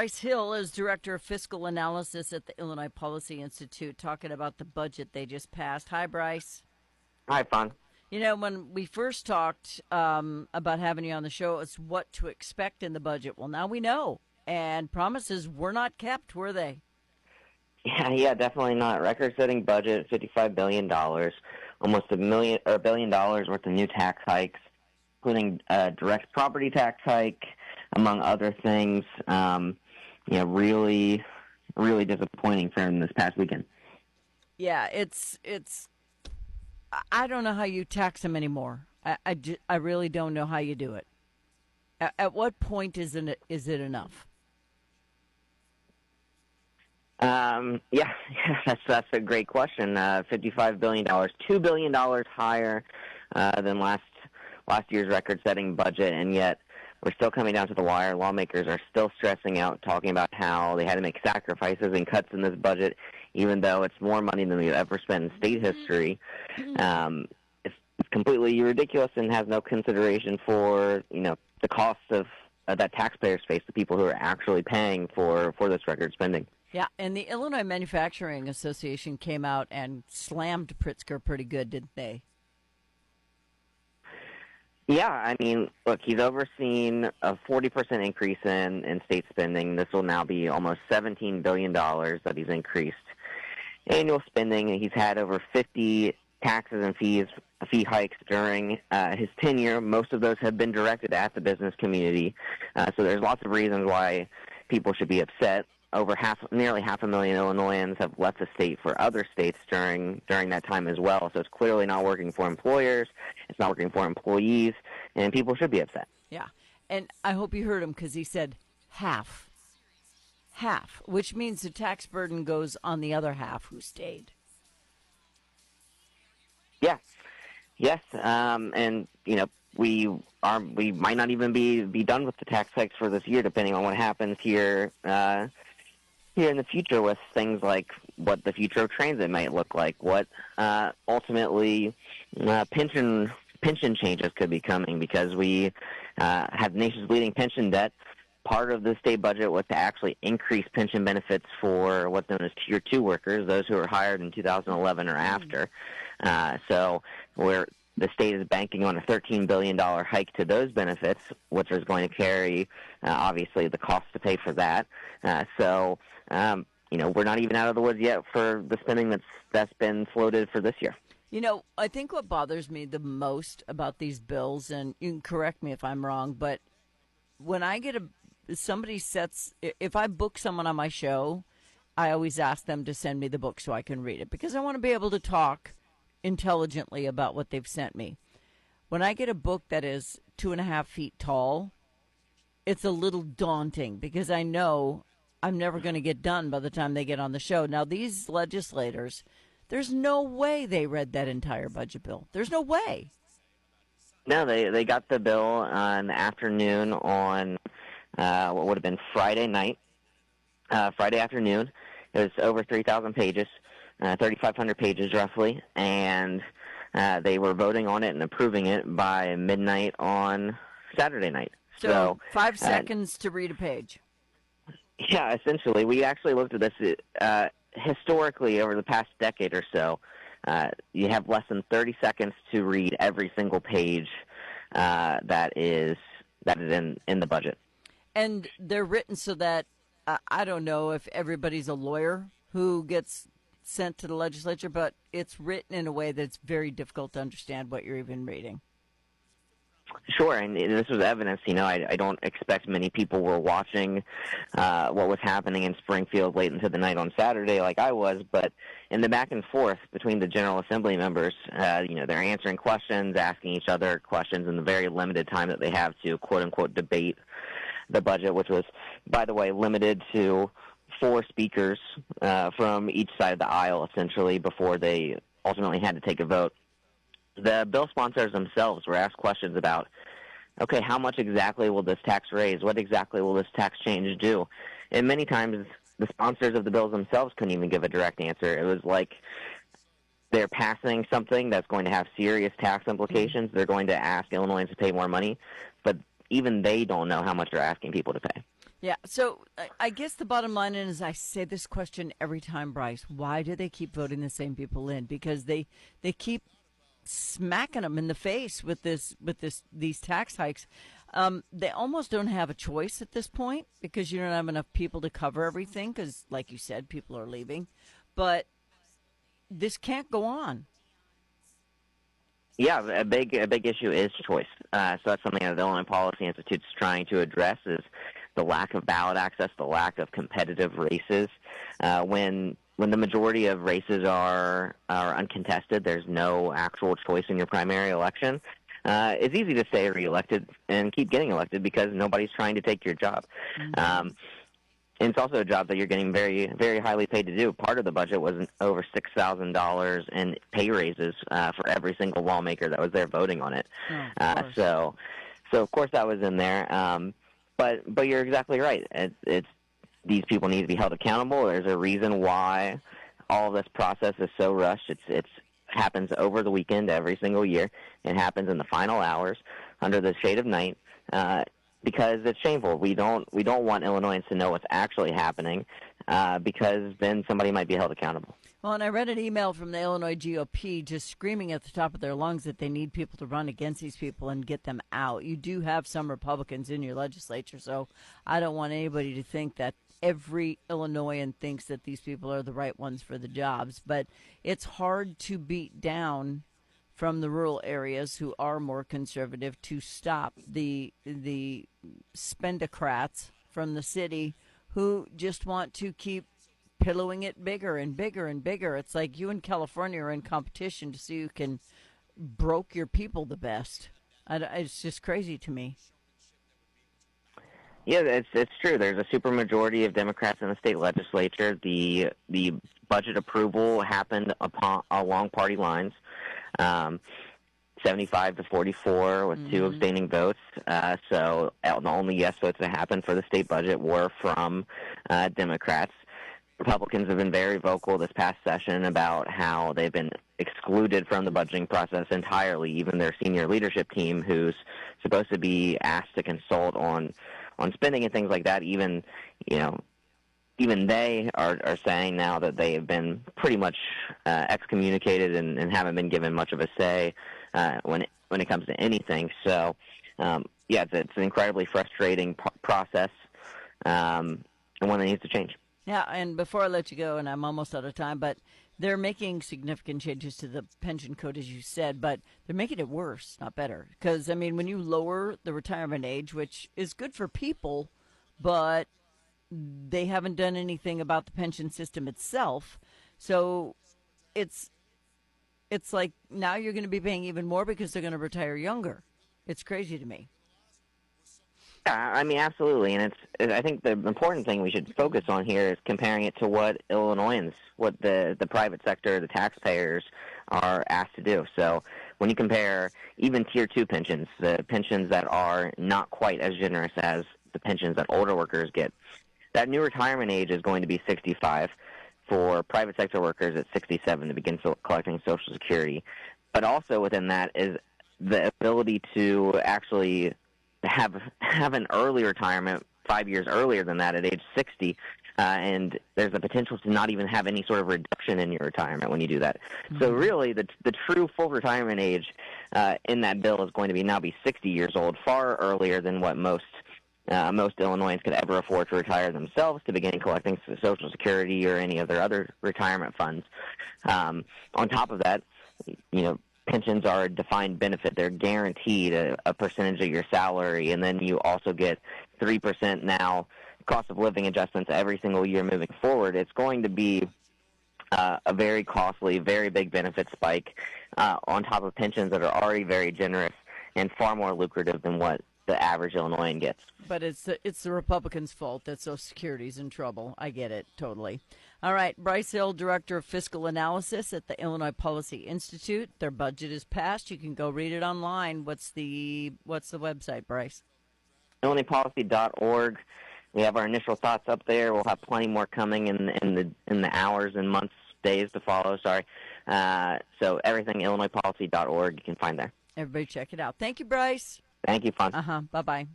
Bryce Hill is Director of Fiscal Analysis at the Illinois Policy Institute, talking about the budget they just passed. Hi, Bryce. Hi, Fawn. You know, when we first talked about having you on the show, it's what to expect in the budget. Well, now we know. And promises were not kept, were they? Yeah, definitely not. Record-setting budget, $55 billion, almost $1 billion worth of new tax hikes, including a direct property tax hike, among other things. Really, really disappointing for him this past weekend. Yeah, I don't know how you tax them anymore. I really don't know how you do it. At what point is it enough? Yeah, that's a great question. $55 billion, $2 billion higher than last year's record-setting budget, and yet we're still coming down to the wire. Lawmakers are still stressing out, talking about how they had to make sacrifices and cuts in this budget, even though it's more money than we've ever spent in state history. It's completely ridiculous and has no consideration for, the cost of that taxpayers face, the people who are actually paying for this record spending. Yeah, and the Illinois Manufacturing Association came out and slammed Pritzker pretty good, didn't they? Yeah, I mean, look, he's overseen a 40% increase in state spending. This will now be almost $17 billion that he's increased annual spending. He's had over 50 taxes and fee hikes during his tenure. Most of those have been directed at the business community. So there's lots of reasons why people should be upset. Nearly 500,000 Illinoisans have left the state for other states during that time as well. So it's clearly not working for employers. It's not working for employees, and people should be upset. Yeah, and I hope you heard him because he said half, which means the tax burden goes on the other half who stayed. Yeah, yes, and we might not even be done with the tax hikes for this year, depending on what happens here in the future with things like what the future of transit might look like, what ultimately pension changes could be coming, because we have the nation's leading pension debt. Part of the state budget was to actually increase pension benefits for what's known as Tier 2 workers, those who were hired in 2011 or after. So the state is banking on a $13 billion hike to those benefits, which is going to carry, obviously, the cost to pay for that. We're not even out of the woods yet for the spending that's been floated for this year. I think what bothers me the most about these bills, and you can correct me if I'm wrong, but when I get if I book someone on my show, I always ask them to send me the book so I can read it, because I want to be able to talk intelligently about what they've sent me. When I get a book that is 2.5 feet tall, it's a little daunting because I know I'm never going to get done by the time they get on the show. Now, these legislators, there's no way they read that entire budget bill. There's no way. No, they got the bill in the afternoon on what would have been Friday night, Friday afternoon. It was over 3,000 pages. 3,500 pages roughly, and they were voting on it and approving it by midnight on Saturday night. So 5 seconds to read a page. Yeah, essentially. We actually looked at this historically over the past decade or so. You have less than 30 seconds to read every single page that is in the budget. And they're written so that, I don't know if everybody's a lawyer who gets sent to the legislature, but it's written in a way that's very difficult to understand what you're even reading. Sure, and this was evidence. I don't expect many people were watching what was happening in Springfield late into the night on Saturday like I was, but in the back and forth between the General Assembly members, they're answering questions, asking each other questions in the very limited time that they have to, quote-unquote, debate the budget, which was, by the way, limited to 4 speakers from each side of the aisle, essentially, before they ultimately had to take a vote. The bill sponsors themselves were asked questions about, okay, how much exactly will this tax raise? What exactly will this tax change do? And many times the sponsors of the bills themselves couldn't even give a direct answer. It was like they're passing something that's going to have serious tax implications. They're going to ask Illinoisans to pay more money, but even they don't know how much they're asking people to pay. Yeah. So I guess the bottom line is, I say this question every time, Bryce. Why do they keep voting the same people in? Because they keep smacking them in the face with these tax hikes. They almost don't have a choice at this point because you don't have enough people to cover everything. Because, like you said, people are leaving, but this can't go on. Yeah, a big issue is choice. So that's something that the Illinois Policy Institute is trying to address is the lack of ballot access, the lack of competitive races. When the majority of races are uncontested, there's no actual choice in your primary election. It's easy to stay reelected and keep getting elected because nobody's trying to take your job. And it's also a job that you're getting very, very highly paid to do. Part of the budget was over $6,000 in pay raises for every single lawmaker that was there voting on it. So of course that was in there. But you're exactly right. It's these people need to be held accountable. There's a reason why all of this process is so rushed. It's happens over the weekend every single year. It happens in the final hours under the shade of night. Because it's shameful. We don't want Illinoisans to know what's actually happening because then somebody might be held accountable. Well, and I read an email from the Illinois GOP just screaming at the top of their lungs that they need people to run against these people and get them out. You do have some Republicans in your legislature, so I don't want anybody to think that every Illinoisan thinks that these people are the right ones for the jobs. But it's hard to beat down from the rural areas who are more conservative to stop the spendocrats from the city who just want to keep pillowing it bigger and bigger and bigger. It's like you and California are in competition to see who can broke your people the best. It's just crazy to me. Yeah, it's true. There's a supermajority of Democrats in the state legislature. The budget approval happened along party lines. 75 to 44 with two abstaining votes. So the only yes votes that happened for the state budget were from Democrats. Republicans have been very vocal this past session about how they've been excluded from the budgeting process entirely, even their senior leadership team, who's supposed to be asked to consult on spending and things like that. Even they are saying now that they have been pretty much excommunicated and haven't been given much of a say when it comes to anything. So, it's an incredibly frustrating process and one that needs to change. Yeah, and before I let you go, and I'm almost out of time, but they're making significant changes to the pension code, as you said, but they're making it worse, not better. Because, when you lower the retirement age, which is good for people, but they haven't done anything about the pension system itself. So it's like now you're going to be paying even more because they're going to retire younger. It's crazy to me. Yeah, absolutely. And I think the important thing we should focus on here is comparing it to what Illinoisans, what the private sector, the taxpayers are asked to do. So when you compare even Tier 2 pensions, the pensions that are not quite as generous as the pensions that older workers get, that new retirement age is going to be 65 for private sector workers at 67 to begin collecting Social Security. But also within that is the ability to actually have an early retirement 5 years earlier than that at age 60, and there's the potential to not even have any sort of reduction in your retirement when you do that. Mm-hmm. So really, the true full retirement age in that bill is going to now be 60 years old, far earlier than what most Illinoisans could ever afford to retire themselves to begin collecting Social Security or any of their other retirement funds. On top of that, pensions are a defined benefit. They're guaranteed a percentage of your salary, and then you also get 3% now cost of living adjustments every single year moving forward. It's going to be a very costly, very big benefit spike on top of pensions that are already very generous and far more lucrative than what the average Illinoisan gets. But it's the Republicans' fault that Social Security's in trouble. I get it totally. All right, Bryce Hill, Director of Fiscal Analysis at the Illinois Policy Institute. Their budget is passed. You can go read it online. What's the website, Bryce? IllinoisPolicy.org. We have our initial thoughts up there. We'll have plenty more coming in the hours and months, days to follow. Sorry. So everything IllinoisPolicy.org you can find there. Everybody check it out. Thank you, Bryce. Thank you, Fun. Bye-bye.